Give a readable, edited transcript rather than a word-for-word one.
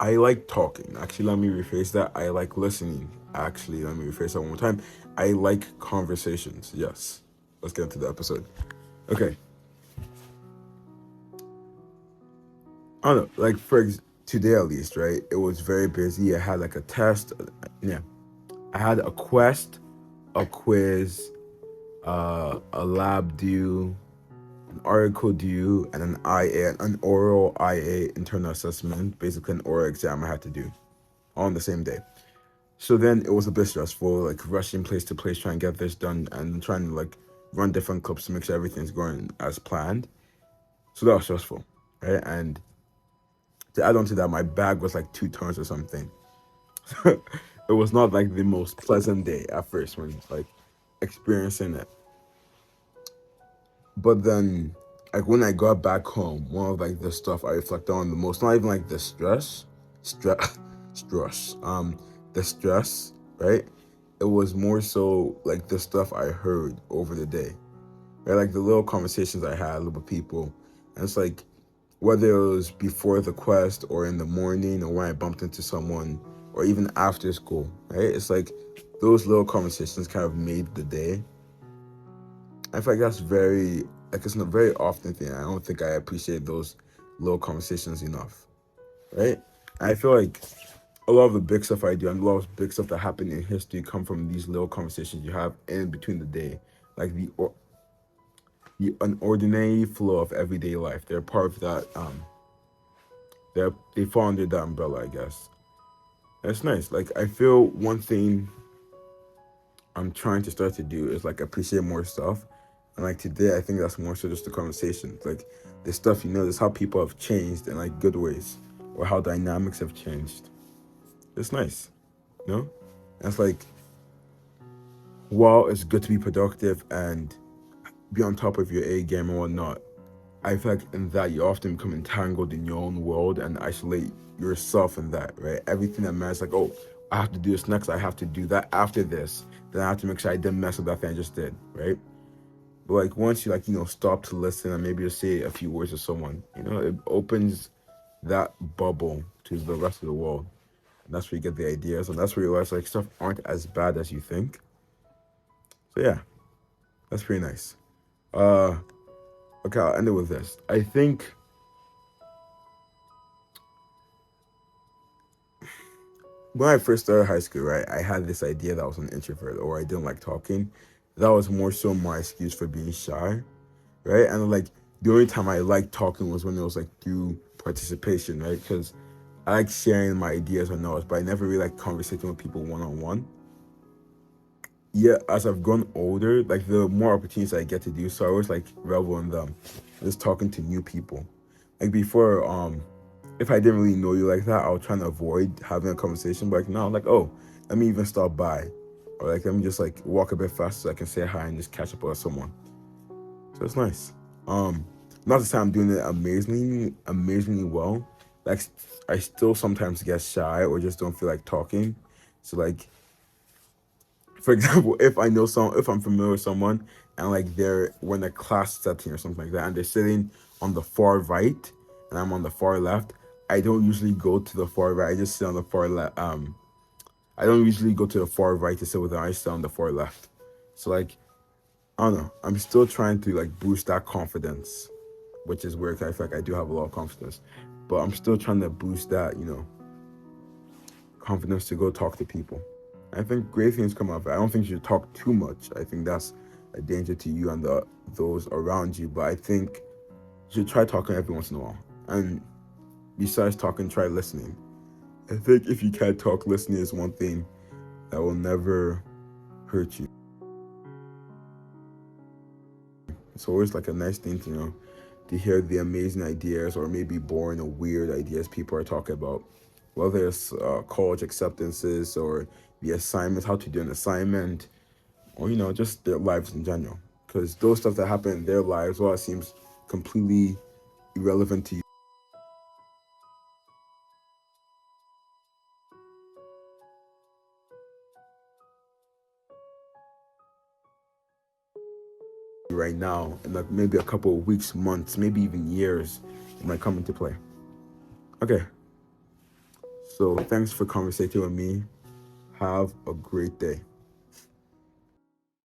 I like talking. Actually, let me rephrase that. I like listening. Actually, let me rephrase that one more time. I like conversations. Yes. Let's get into the episode. Okay. I don't know. Like today at least, right? It was very busy. I had like a test. Yeah. I had a quest, a quiz, a lab due, an article due, and an oral IA internal assessment, basically an oral exam I had to do on the same day. So then it was a bit stressful, like rushing place to place, trying to get this done and trying to like run different clubs to make sure everything's going as planned. So that was stressful, right? And to add on to that, my bag was like 2 tons or something. It was not like the most pleasant day at first when like experiencing it. But then, like when I got back home, one of like the stuff I reflect on the most, not even like the stress, stress, the stress, right? It was more so like the stuff I heard over the day, right? Like the little conversations I had with people, and it's like whether it was before the quest or in the morning or when I bumped into someone or even after school, right? It's like those little conversations kind of made the day. I feel like that's very like it's a very often thing. I don't think I appreciate those little conversations enough, right? I feel like a lot of the big stuff I do and a lot of big stuff that happen in history come from these little conversations you have in between the day, like the an ordinary flow of everyday life. They're part of that. They fall under that umbrella, I guess. And it's nice. Like I feel one thing I'm trying to start to do is like appreciate more stuff. And like today, I think that's more so just the conversation. Like the stuff you know, this how people have changed in like good ways, or how dynamics have changed. It's nice, you know. And it's like while it's good to be productive and be on top of your A game and whatnot, I feel like in that you often become entangled in your own world and isolate yourself in that, right? Everything that matters, like, oh, I have to do this next, I have to do that after this, then I have to make sure I didn't mess up that thing I just did, right? But like once you like, stop to listen and maybe just say a few words to someone, it opens that bubble to the rest of the world. And that's where you get the ideas and that's where you realize like stuff aren't as bad as you think. So yeah, that's pretty nice. Uh okay, I'll end it with this. I think when I first started high school, right, I had this idea that I was an introvert or I didn't like talking. That was more so my excuse for being shy, right? And like the only time I liked talking was when it was like through participation, right? Because I like sharing my ideas or notes, but I never really like conversating with people one on one. Yeah, as I've grown older, like the more opportunities I get to do, so I always like revel in them, just talking to new people. Like before, if I didn't really know you like that, I was trying to avoid having a conversation. But like now, I'm like, oh, let me even stop by, or like let me just like walk a bit faster so I can say hi and just catch up with someone. So it's nice. Um, Not to say I'm doing it amazingly well. Like I still sometimes get shy or just don't feel like talking. So like, for example, if I'm familiar with someone and like we're in a class setting or something like that, and they're sitting on the far right and I'm on the far left, I don't usually go to the far right. I just sit on the far left. I don't usually go to the far right to sit with them. I sit on the far left. So like, I don't know. I'm still trying to like boost that confidence, which is weird 'cause I feel like I do have a lot of confidence, but I'm still trying to boost that, confidence to go talk to people. I think great things come out of it. I don't think you should talk too much. I think that's a danger to you and those around you. But I think you should try talking every once in a while. And besides talking, try listening. I think if you can't talk, listening is one thing that will never hurt you. It's always like a nice thing to hear the amazing ideas or maybe boring or weird ideas people are talking about, whether it's college acceptances or the assignments, how to do an assignment, or just their lives in general. Because those stuff that happen in their lives, well, it seems completely irrelevant to you right now, and like maybe a couple of weeks, months, maybe even years, it might come into play. Okay, So thanks for conversating with me. Have a great day.